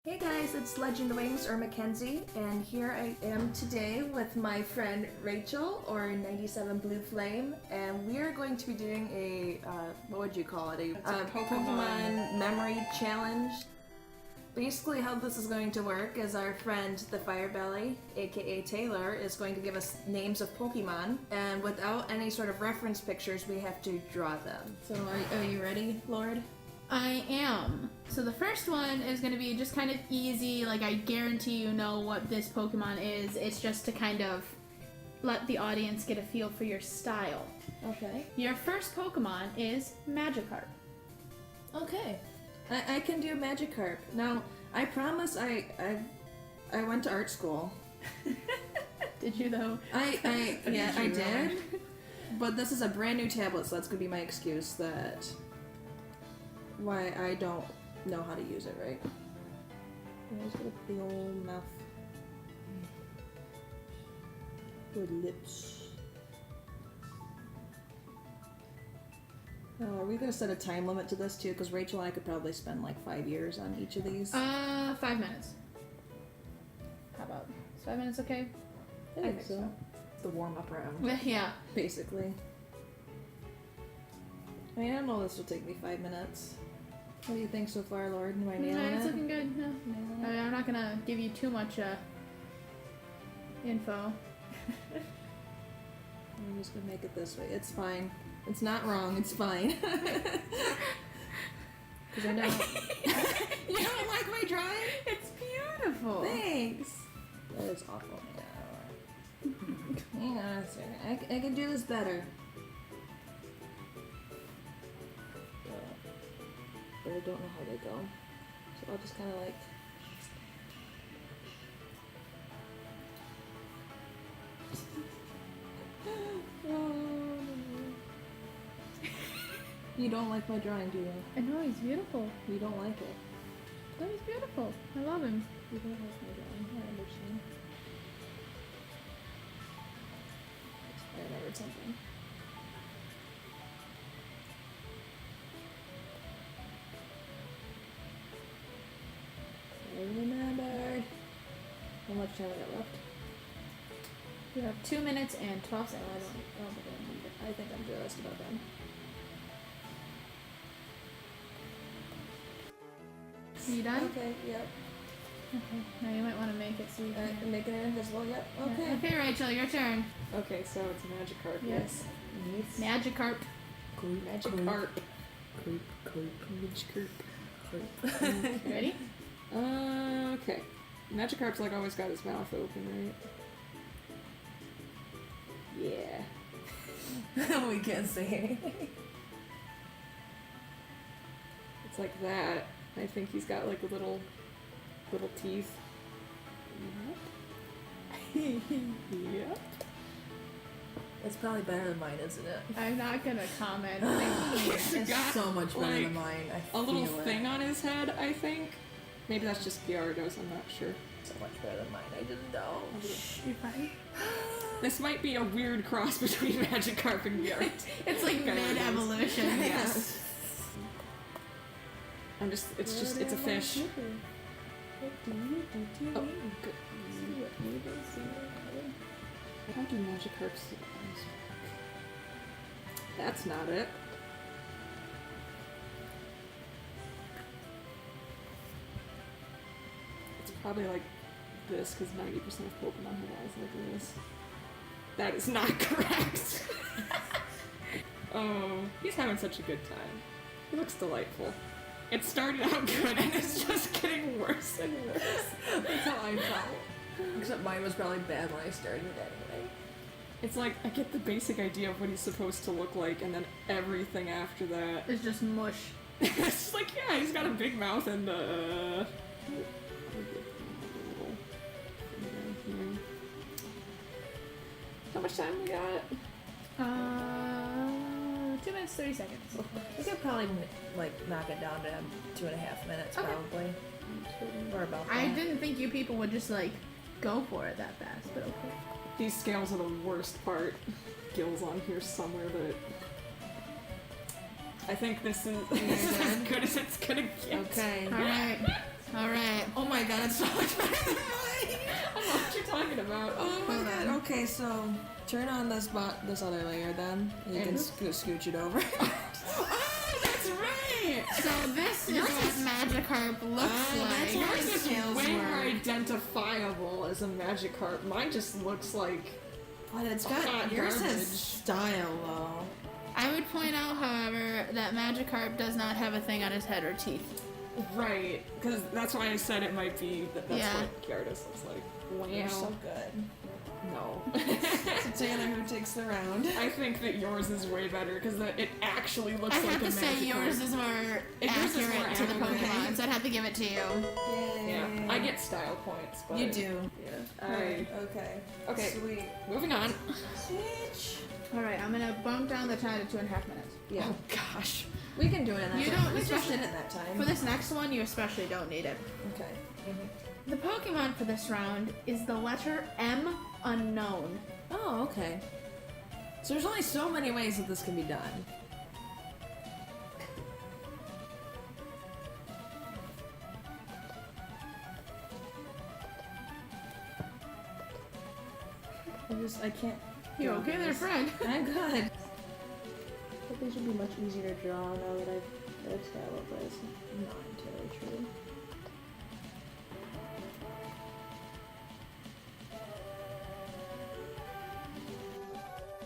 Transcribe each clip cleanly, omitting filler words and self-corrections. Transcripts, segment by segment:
Hey guys, it's Legend Wings or Mackenzie, and here I am today with my friend Rachel or 97Bluflame, and we are going to be doing a, what would you call it, a Pokemon memory challenge. Basically how this is going to work is our friend TheFirebelly, aka Taylor, is going to give us names of Pokemon, and without any sort of reference pictures we have to draw them. So are you ready, Lord? I am. So the first one is going to be just kind of easy, like I guarantee you know what this Pokemon is. It's just to kind of let the audience get a feel for your style. Okay. Your first Pokemon is Magikarp. Okay. I can do Magikarp. Now, I promise I went to art school. Did you though? I did. But this is a brand new tablet, so that's gonna be my excuse that why I don't know how to use it right. There's a big old mouth. Good lips. Are we gonna set a time limit to this too? Because Rachel and I could probably spend like 5 years on each of these. 5 minutes. How about 5 minutes? Okay. I think so. The warm-up round. Yeah. Basically. I mean, I don't know this will take me 5 minutes. What do you think so far, Lord? Am I nailing it? It's looking good. No. I mean, I'm not gonna give you too much info. I'm just gonna make it this way. It's fine. It's not wrong. It's fine. Because I know. You don't like my drawing? It's beautiful. Thanks. That is awful. Hang on a second. I can do this better. But I don't know how they go. So I'll just kind of like... You don't like my drawing, do you? I know, he's beautiful. You don't like it. No, he's beautiful. I love him. You don't like my drawing. I understand. I remembered something. I remembered. How much time we got left? You have 2 minutes and 12 seconds. I don't think I need it. I think I'm just about done. Are you done? Okay, yep. Okay. Now you might want to make it so you can... Making it invisible, yep. Okay. Yeah. Okay, Rachel, your turn. Okay, so it's Magikarp, Yes. yes. Magikarp. Magikarp. You ready? Okay. Magikarp's like always got his mouth open, right? Yeah. We can't say anything. It's like that. I think he's got like little teeth. Yep. It's probably better than mine, isn't it? I'm not gonna comment. It's got, so much better like, than mine. I A little feel thing it. on his head, I think. Maybe that's just Gyarados, I'm not sure. So much better than mine. I didn't know. You're fine. This might be a weird cross between Magikarp and Gyarados. It's like mid-evolution. Yes. It's a fish. Oh, good. How do Magikarp's eyes work? That's not it. It's probably like this, because 90% of Pokemon have eyes like this. That is not correct. Oh, he's having such a good time. He looks delightful. It started out good and it's just getting worse and worse. That's how I felt. Except mine was probably bad when I started anyway. It's like, I get the basic idea of what he's supposed to look like, and then everything after that. It's just mush. It's just like, yeah, he's got a big mouth and, How much time we got? 2 minutes, 30 seconds. We could probably like knock it down to 2.5 minutes, Okay. probably. Or about that. I didn't think you people would just like go for it that fast, but okay. These scales are the worst part. Gills on here somewhere, but I think this is as good as it's gonna get. Okay. Alright. Alright. Oh my god, it's so much better than mine! I don't know what you're talking about. Oh my Hold god. on. Okay, so turn on this other layer then. And you can scooch it over. Oh, that's right! So this is what Magikarp looks like. Yours is Scales way more work. identifiable as a Magikarp. Mine just looks like But it's hot got yours has garbage. style though. I would point out, however, that Magikarp does not have a thing on his head or teeth. right, because that's why I said it might be that's Yeah. what Gyarados looks like. Wow. You're so good. No. So Taylor, who takes the round? I think that yours is way better because it actually looks I like have a to say Magikarp. yours is more Yours is accurate more to the accurate. Pokemon, so I'd have to give it to you. Yay. Yeah, I get style points, but You do. Yeah. Alright, okay. Okay. Sweet. Moving on. Switch. Alright, I'm gonna bump down the time to 2.5 minutes. Yeah. Oh gosh. We can do it in that You time. don't- We just especially- did it that time. For this next one, you especially don't need it. Okay. The Pokemon for this round is the letter M unknown. Oh, okay. So there's only so many ways that this can be done. I can't. You go okay with there, this. friend? I'm good. But these would be much easier to draw now that I've established that it's not entirely true.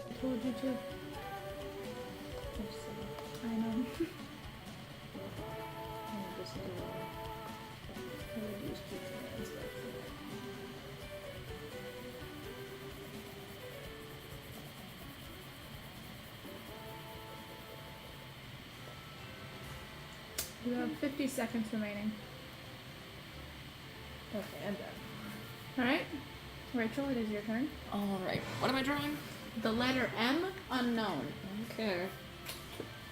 I told you to. I know. I just need to use two commands like that. You have 50 seconds remaining. Okay, I'm done. Alright? Rachel, it is your turn. Alright. What am I drawing? The letter M unknown. Okay.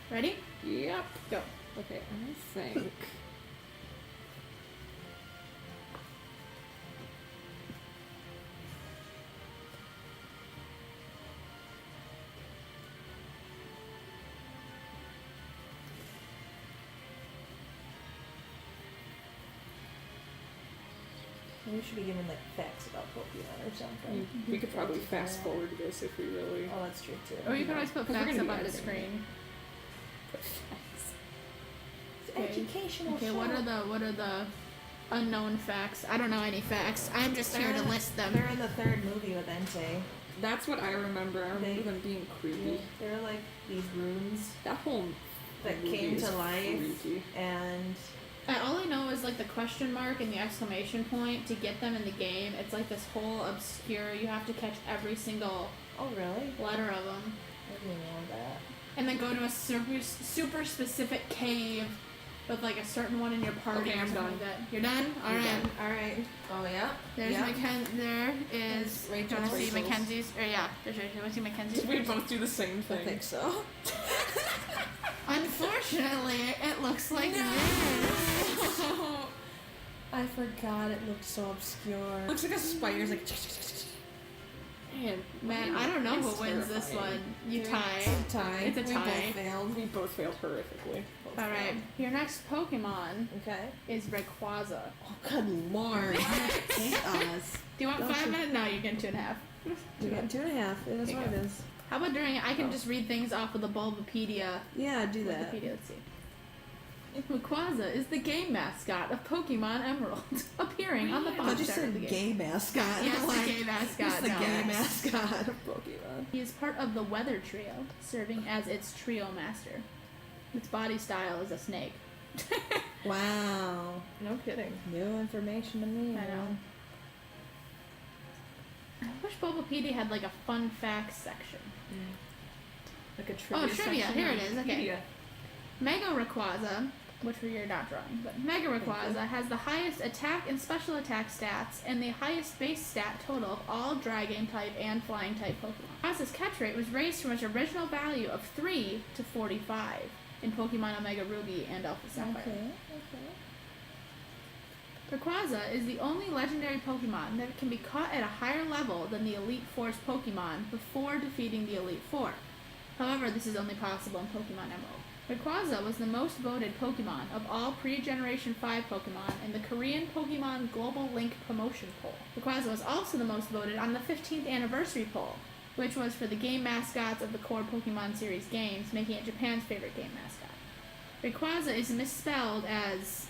Ready? Yep. Go. Okay, I think. We should be given like facts about Pokemon or something. We could probably fast forward this if we really. Oh, that's true too. Or you can always put 'Cause we're facts gonna up be on the editing screen. It's Okay. educational. Okay, show. what are the unknown facts? I don't know any facts. I'm just here to list them. They're in the third movie with Entei. That's what I remember. I remember them being creepy. They're like these runes That whole that movie came is to life, freaky. and All I know is like the question mark and the exclamation point to get them in the game. It's like this whole obscure. You have to catch every single oh really? letter of them, I didn't know that. and then go to a super specific cave with like a certain one in your party Okay, or I'm something done. like that. You're done. All I'm right. done. All right. Oh yeah. There's yeah. There is. Rachel's. Do you want to see Rachel's. Mackenzie's? Or yeah, there's Rachel. You want to see Mackenzie's? Did we both do the same I thing? think so. Unfortunately, it looks like this. I forgot it looked so obscure. Looks like a spider's like. Man, I don't know It's who wins this terrifying. one. You tie. It's a tie. It's a We tie. both failed. We both failed horrifically. Both All right. failed. Your next Pokemon Okay. is Rayquaza. Oh, good lord. Hate us. Do you want Don't 5 you- minutes? No, you're getting 2.5. We got 2.5. It is There you what go. it is. How about during it? I can Oh. just read things off of the Bulbapedia. Yeah, do that. Bulbapedia, let's see. Rayquaza is the game mascot of Pokemon Emerald, appearing on the I box thought you art of the said game. gay mascot. Yes, Like, the gay mascot. It's the no. gay mascot of Pokemon. He is part of the Weather Trio, serving as its trio master. Its body style is a snake. Wow. No kidding. New information to me. I know. I wish Bulbapedia had like a fun facts section. Like a trivia. Oh, trivia. section Here on it is. Okay. Wikipedia. Mega Rayquaza, which you're not drawing, but Mega Rayquaza has the highest attack and special attack stats and the highest base stat total of all Dragon type and Flying type Pokemon. Rayquaza's catch rate was raised from its original value of 3 to 45 in Pokemon Omega Ruby and Alpha Sapphire. Okay. Rayquaza is the only legendary Pokemon that can be caught at a higher level than the Elite Four's Pokemon before defeating the Elite Four. However, this is only possible in Pokemon Emerald. Rayquaza was the most voted Pokemon of all pre-Generation 5 Pokemon in the Korean Pokemon Global Link promotion poll. Rayquaza was also the most voted on the 15th anniversary poll, which was for the game mascots of the core Pokemon series games, making it Japan's favorite game mascot. Rayquaza is misspelled as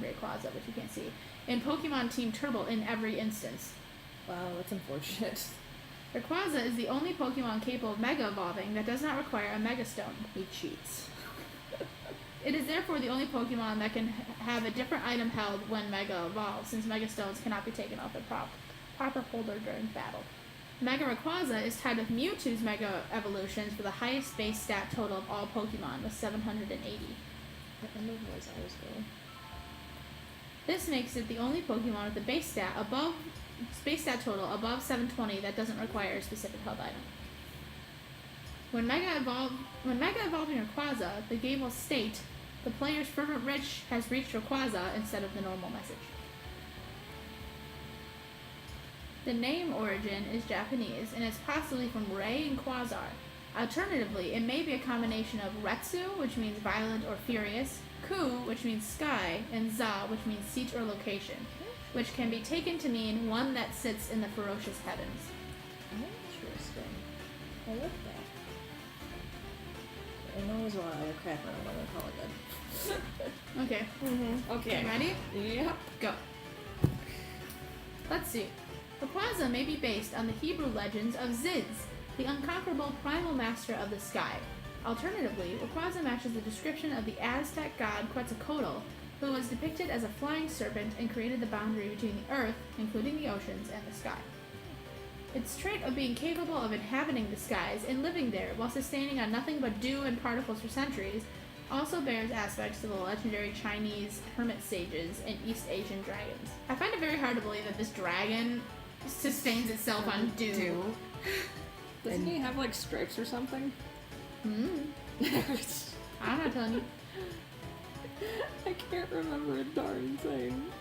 Rayquaza, which you can't see, in Pokemon Team Turtle in every instance. Wow, that's unfortunate. Rayquaza is the only Pokemon capable of Mega Evolving that does not require a Mega Stone. He cheats. It is therefore the only Pokemon that can have a different item held when Mega Evolves, since Mega Stones cannot be taken off the proper holder during battle. Mega Rayquaza is tied with Mewtwo's Mega Evolutions for the highest base stat total of all Pokemon, with 780. I know who his eyes go. This makes it the only Pokemon with the base stat total above 720 that doesn't require a specific held item. When Mega Evolving Rayquaza, the game will state, "The player's fervent wish has reached Rayquaza," instead of the normal message. The name origin is Japanese and is possibly from Ray and Quasar. Alternatively, it may be a combination of Retsu, which means violent or furious, Ku, which means sky, and Za, which means seat or location, which can be taken to mean one that sits in the ferocious heavens. Interesting. I like that. I know there's a lot of other crap, but I'm not gonna call it good. Okay. Mm-hmm. Okay. Ready? Yep. Go. Let's see. Rayquaza may be based on the Hebrew legends of Ziz, the unconquerable primal master of the sky. Alternatively, Rayquaza matches the description of the Aztec god Quetzalcoatl, who was depicted as a flying serpent and created the boundary between the earth, including the oceans, and the sky. Its trait of being capable of inhabiting the skies and living there while sustaining on nothing but dew and particles for centuries also bears aspects to the legendary Chinese hermit sages and East Asian dragons. I find it very hard to believe that this dragon sustains itself on dew. Doesn't he have like stripes or something? I'm not telling you. I can't remember a darn thing.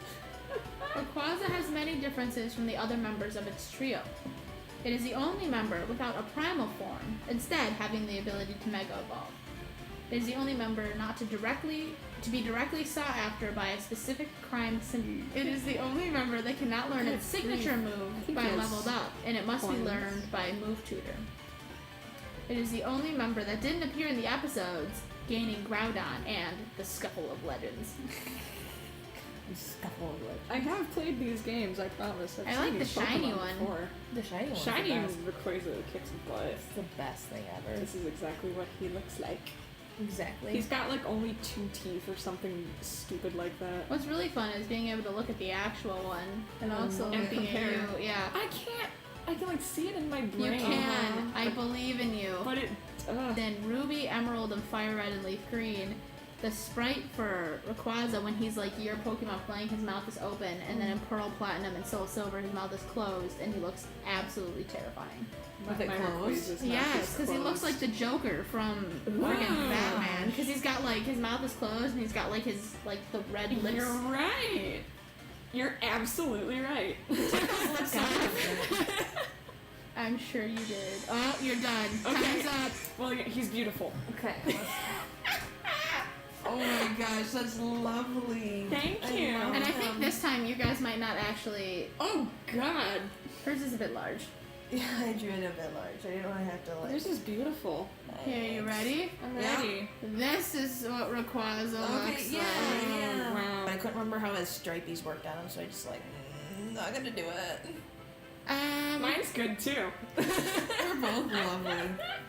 Rayquaza has many differences from the other members of its trio. It is the only member without a primal form, instead having the ability to Mega Evolve. It is the only member not to be directly sought after by a specific crime syndicate. It is the only member that cannot learn its signature move by leveled up, and it must be learned by Move Tutor. It is the only member that didn't appear in the episodes, gaining Groudon and the Scuffle of Legends. I have played these games, I promise. I like the shiny one. Before. The shiny one. Shiny Rayquaza kicks butt. It's the best thing ever. This is exactly what he looks like. Exactly. He's got like only 2 teeth or something stupid like that. What's really fun is being able to look at the actual one and also and looking compare. at you. Yeah. I can like see it in my brain. You can. I believe in you. But it, Then Ruby, Emerald, and Fire Red and Leaf Green, the sprite for Rayquaza when he's like your Pokemon playing, his mouth is open, and then in Pearl Platinum and Soul Silver, his mouth is closed, and he looks absolutely terrifying. With it closed? Yes, because he looks like the Joker from friggin' Batman. Because he's got like his mouth is closed and he's got like his the red lips. You're right. You're absolutely right. I'm sure you did. Oh, you're done. Okay. Time's up. Well, yeah, he's beautiful. Okay. Oh my gosh, that's lovely. Thank you. And I think this time you guys might not actually. Oh God. Hers is a bit large. Yeah, I drew it a bit large. I didn't want to have to like. This is beautiful. Here, you ready? I'm Yeah. ready. This is what Rayquaza looks yeah, like. yeah. Wow. I couldn't remember how his stripies worked on him, so I just like, not gonna do it. Mine's good too. They're both lovely.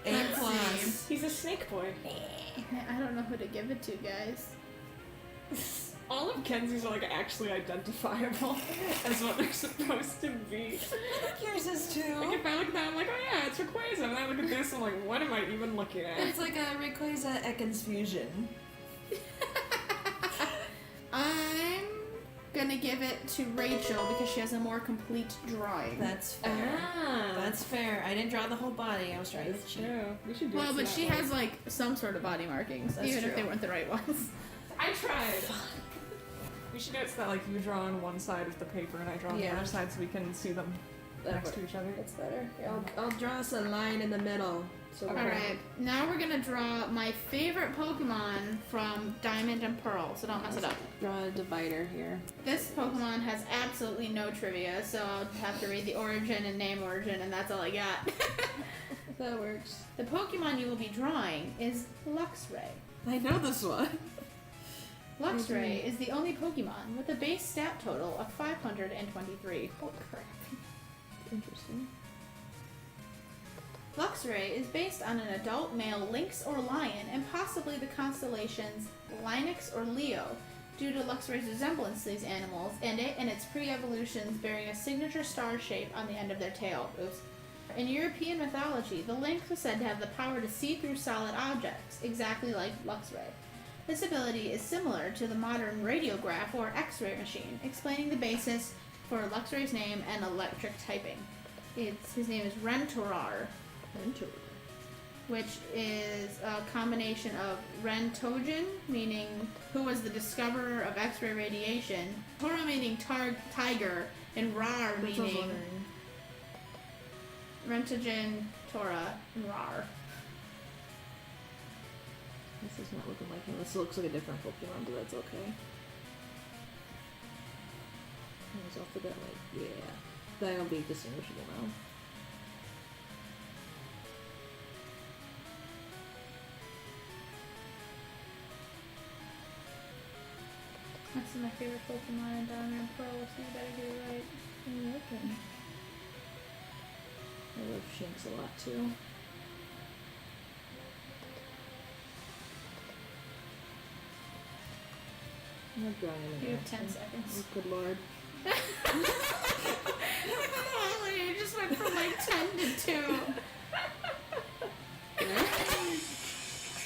A Let's plus. He's a snake boy. I don't know who to give it to, guys. All of Kenzie's are like actually identifiable as what they're supposed to be. I think yours is Like too. if I look at that, I'm like, oh yeah, it's Rayquaza. And I look at this, I'm like, what am I even looking at? It's like a Rayquaza Ekans fusion. I'm gonna give it to Rachel because she has a more complete drawing. That's fair. Ah, That's fair. I didn't draw the whole body. I was trying to cheat. true. We should do Well, it but that she way. has like some sort of body markings, That's even if true. they weren't the right ones. I tried. We should do it so that like you draw on one side of the paper and I draw on the Yeah. other side so we can see them. next to each other. That's better. Yeah, I'll draw us a line in the middle. So Alright, now we're gonna draw my favorite Pokemon from Diamond and Pearl, so don't mess it up. Draw a divider here. This Pokemon has absolutely no trivia, so I'll have to read the origin and name origin, and that's all I got. that works. The Pokemon you will be drawing is Luxray. I know this one. Luxray is the only Pokemon with a base stat total of 523. Oh crap. Interesting. Luxray is based on an adult male lynx or lion and possibly the constellations Lynx or Leo, due to Luxray's resemblance to these animals and it and its pre-evolutions bearing a signature star shape on the end of their tail. Oops. In European mythology, the lynx was said to have the power to see through solid objects, exactly like Luxray. This ability is similar to the modern radiograph or X-ray machine, explaining the basis for Luxray's name and electric typing. His name is Rentorar, which is a combination of Rentogen, meaning who was the discoverer of X-ray radiation, Tora meaning tiger, and Rar meaning Rentogen, Tora, and Rar. This is not looking like him. This looks like a different Pokemon, but that's okay. He's off the bat, like, yeah. That'll be distinguishable now. This is my favorite Pokemon in Diamond and Pearl, so you better get it right. Okay. I love Shanks a lot too. I'm not drawing anything. You have 10 seconds. Oh, good lord. You just went from like 10 to 2.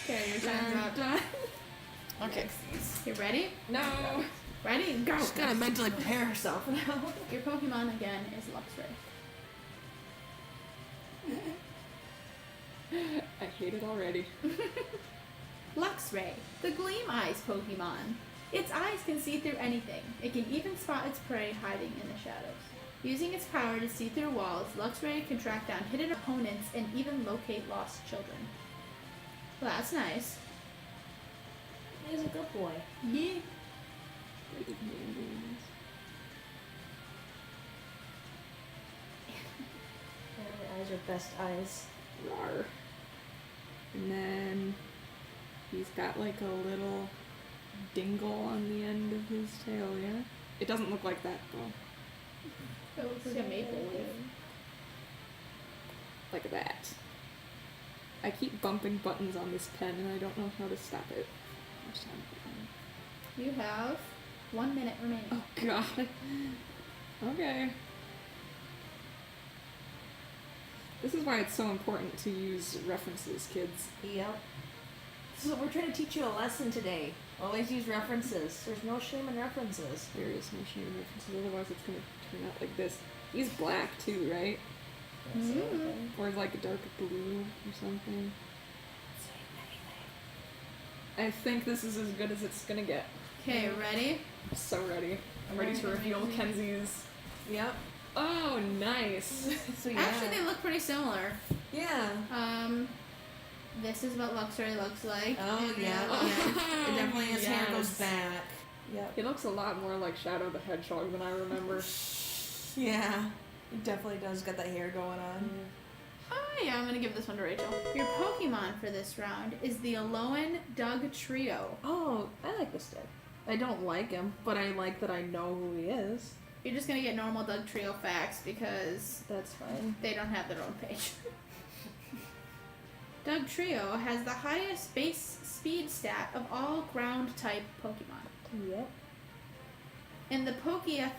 Okay, your time's out. Done. Okay. You ready? No! Ready? Go! She's gotta mentally prepare herself now. Your Pokemon again is Luxray. I hate it already. Luxray, the Gleam Eyes Pokemon. Its eyes can see through anything. It can even spot its prey hiding in the shadows. Using its power to see through walls, Luxray can track down hidden opponents and even locate lost children. Well, that's nice. He's a good boy. Yeah. My eyes are best eyes. Rawr. And then he's got like a little dingle on the end of his tail, yeah? It doesn't look like that though. It looks like a maple leaf. Like that. I keep bumping buttons on this pen and I don't know how to stop it. You have 1 minute remaining. Oh god. Okay. This is why it's so important to use references, kids. Yep. So we're trying to teach you a lesson today. Always use references. There's no shame in references. There is no shame in references, otherwise it's gonna turn out like this. He's black too, right? Or like dark blue or something. I think this is as good as it's gonna get. Okay, ready? I'm so ready. I'm ready to reveal Kenzie's. Yep. Oh, nice. So yeah. Actually, they look pretty similar. Yeah. This is what Luxray looks like. Oh yeah. Oh, It definitely his hair goes yes. back. Yep. He looks a lot more like Shadow the Hedgehog than I remember. Yeah. He definitely does got that hair going on. Oh yeah, I'm gonna give this one to Rachel. Your Pokemon for this round is the Alolan Doug Trio. Oh, I like this deck. I don't like him, but I like that I know who he is. You're just gonna get normal Doug Trio facts because That's fine. they don't have their own page. Doug Trio has the highest base speed stat of all ground type Pokemon. Yep. In the Pokeathlon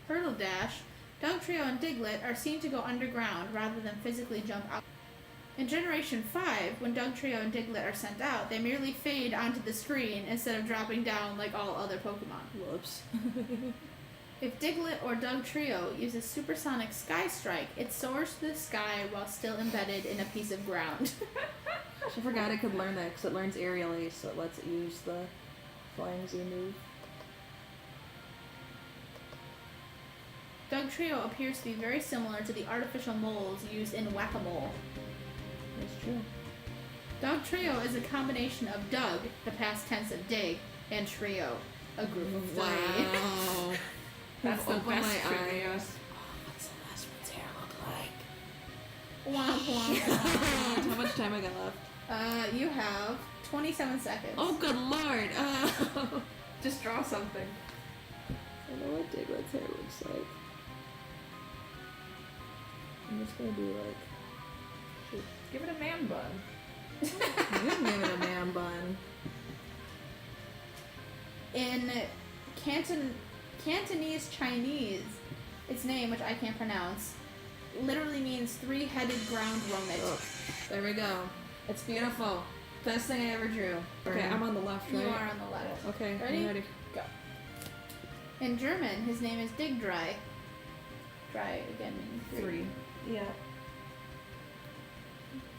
Hurdle Dash, Doug Trio and Diglett are seen to go underground rather than physically jump out. In Generation 5, when Doug Trio and Diglett are sent out, they merely fade onto the screen instead of dropping down like all other Pokemon. Whoops. If Diglett or Doug Trio uses Supersonic Sky Strike, it soars through the sky while still embedded in a piece of ground. I forgot it could learn that because it learns aerially, so it lets it use the flying Z move. Dugtrio appears to be very similar to the artificial moles used in whack-a-mole. That's true. Dugtrio is a combination of Doug, the past tense of dig, and Trio, a group of three. Wow. That's the Open best my trivia. eyes. What's the last one's hair look like? Womp womp. How much time I got left? You have 27 seconds. Oh, good lord. Just draw something. I know what Diglet's hair looks like. I'm just gonna do like. Shoot. Give it a man bun. You can give it a man bun. In Cantonese Chinese, its name, which I can't pronounce, literally means three-headed ground romet. Oh, there we go. It's beautiful. Best thing I ever drew. Okay, I'm on the left, right? You are on the left. Okay, Ready? I'm ready. Go. In German, his name is Digdry. Dry again meaning three. Yeah.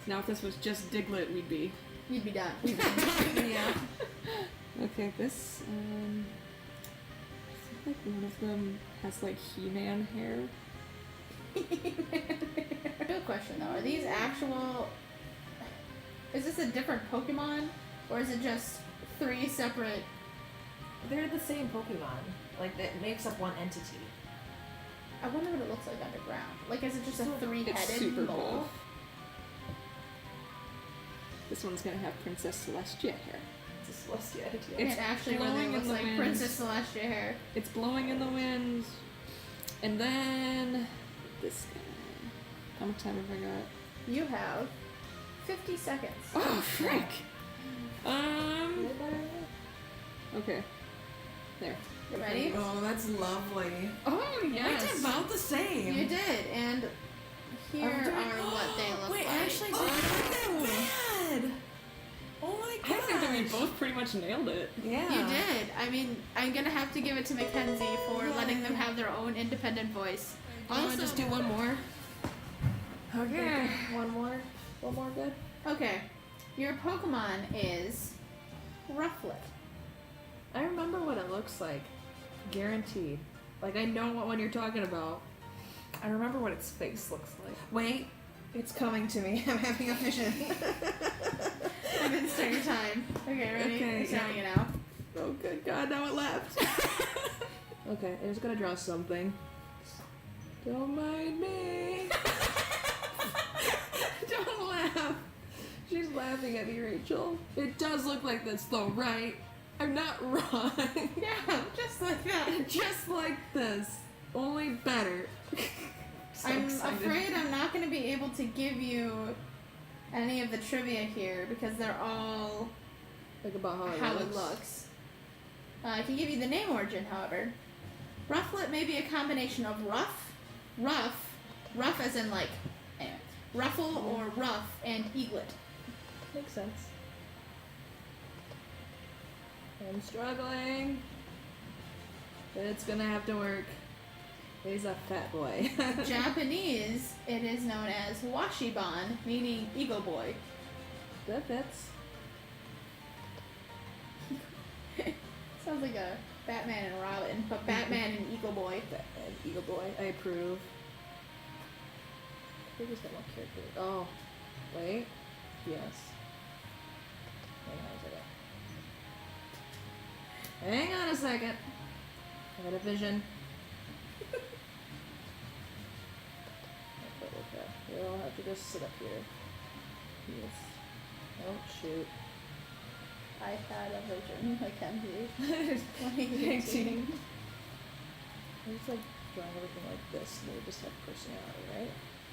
Now if this was just Diglett, we'd be... You'd be done. Yeah. Okay, this, I think like one of them has like He-Man hair. Good question though. Are these actual? Is this a different Pokemon, or is it just three separate? They're the same Pokemon. Like, that makes up one entity. I wonder what it looks like underground. Like, is it just a It's three-headed super mole? cool. This one's gonna have Princess Celestia hair. It's a Celestia idea. It's It actually blowing really in looks the like wind. Princess Celestia hair. It's blowing in the wind. And then this guy. How much time have I got? You have 50 seconds. Oh, frick! Okay. There. You ready? Oh, that's lovely. Oh, yes! It's about the same. You did, and here I'm doing- are what they look Wait, like. I actually didn't look that bad. Oh my I gosh. think that we both pretty much nailed it. Yeah. You did. I mean, I'm gonna have to give it to Mackenzie for letting them have their own independent voice. Do you want to just do one more? Okay. One more. One more good. Okay. Your Pokemon is Rufflet. I remember what it looks like. Guaranteed. Like I know what one you're talking about. I remember what its face looks like. Wait, it's coming to me. I'm having a vision. I didn't start your time. Okay, ready? Okay, I'm starting it now. Oh, good God, now it left. Okay, I'm just gonna draw something. Don't mind me. Don't laugh. She's laughing at me, Rachel. It does look like this, though, right? I'm not wrong. Yeah, just like that. Just like this, only better. So I'm excited. afraid I'm not going to be able to give you any of the trivia here because they're all Like about how it looks. I can give you the name origin, however. Rufflet may be a combination of rough as in like, anyway, ruffle or rough, and eaglet. Makes sense. I'm struggling. But it's gonna have to work. He's a fat boy. Japanese, it is known as washiban, meaning eagle boy. That fits. Sounds like a Batman and Robin, but Batman and eagle boy. Batman, Eagle Boy. I approve. I think he's got one character. Oh, wait. Yes. Hang on a second. I got a vision. We'll have to just sit up here. Yes. Oh, shoot. I had a vision, Mackenzie. 2018. I just like drawing everything like this, and they just have personality, right?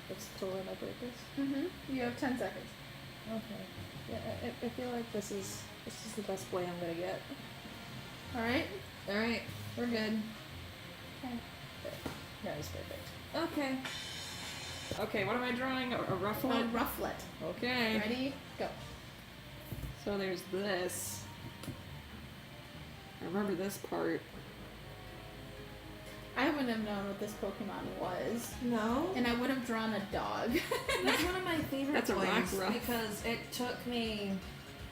That's totally my purpose. You have 10 seconds. Okay. Yeah, I feel like this is the best way I'm gonna get. Alright? Alright, we're good. Okay. That is perfect. Okay. Okay, what am I drawing? A rufflet? A rufflet. Okay. Ready? Go. So there's this. I remember this part. I wouldn't have known what this Pokemon was. No? And I would have drawn a dog. That's one of my favorite That's a rock plays ruff. because it took me,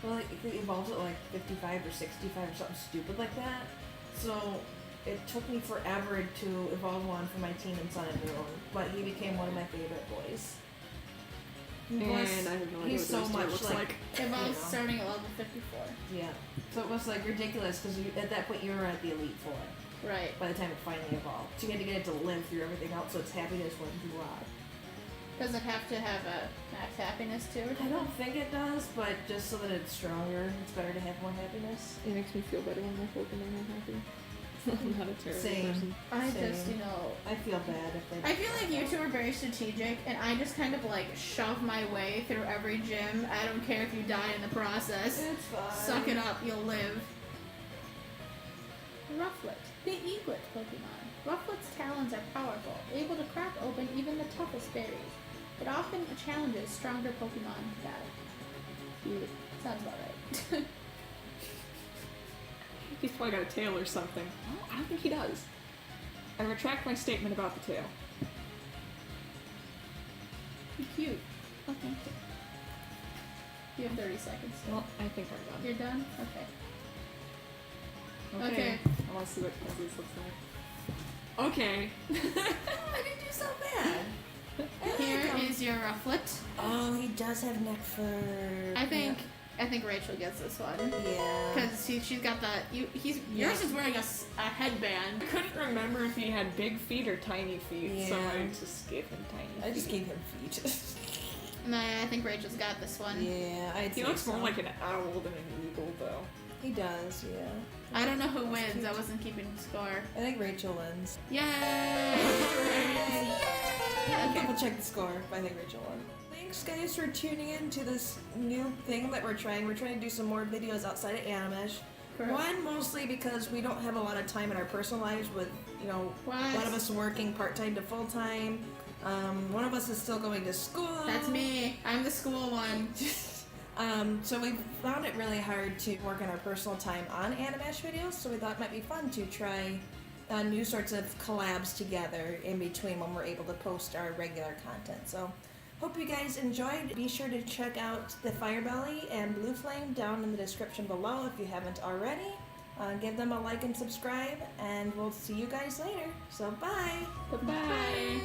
well, like, it evolved at like 55 or 65 or something stupid like that. So it took me forever to evolve one for my team in Sun and Moon, but he became one of my favorite boys. And I have no idea He's what so the rest of it much looks like. Evolves You know. starting at level 54. Yeah. So it was like ridiculous because at that point you were at the Elite Four Right. by the time it finally evolved. So you had to get it to live through everything else so its happiness wouldn't drop. Does it have to have a max happiness too? Or I something? don't think it does, but just so that it's stronger, it's better to have more happiness. It makes me feel better when my Pokemon are happy. I'm not a terrible Same. person. I Same. just, I feel bad if they. I feel like you two are very strategic, and I just kind of like shove my way through every gym. I don't care if you die in the process. It's fine. Suck it up, you'll live. Rufflet, the egret Pokemon. Rufflet's talons are powerful, able to crack open even the toughest berries. It often challenges stronger Pokemon to battle. Cute. Sounds about right. He's probably got a tail or something. Oh, I don't think he does. I retract my statement about the tail. Cute. Okay. You have 30 seconds. Well, I think I'm done. You're done? Okay. Okay. I want to see what Kenzie's looks like. Okay. I didn't do so bad. Here is your Rufflet. Oh, he does have neck fur. I think Rachel gets this one. Yeah. Because she's got that. Yours is wearing a headband. I couldn't remember if he had big feet or tiny feet, so Yeah. I just gave him tiny feet. I just gave him feet. No, I think Rachel's got this one. Yeah, I'd He say looks so. more like an owl than an eagle, though. He does, yeah. I don't know who wins. I wasn't keeping score. I think Rachel wins. Yay! Okay, we'll check the score. I think Rachel won. Thanks, guys, for tuning in to this new thing that we're trying. We're trying to do some more videos outside of Animash. Correct. One, mostly because we don't have a lot of time in our personal lives with, What? one of us working part-time to full-time. One of us is still going to school. That's me. I'm the school one. So we found it really hard to work on our personal time on Animash videos, so we thought it might be fun to try new sorts of collabs together in between when we're able to post our regular content. So hope you guys enjoyed. Be sure to check out TheFirebelly and Bluflame down in the description below if you haven't already. Give them a like and subscribe, and we'll see you guys later. So bye! Bye-bye! Bye.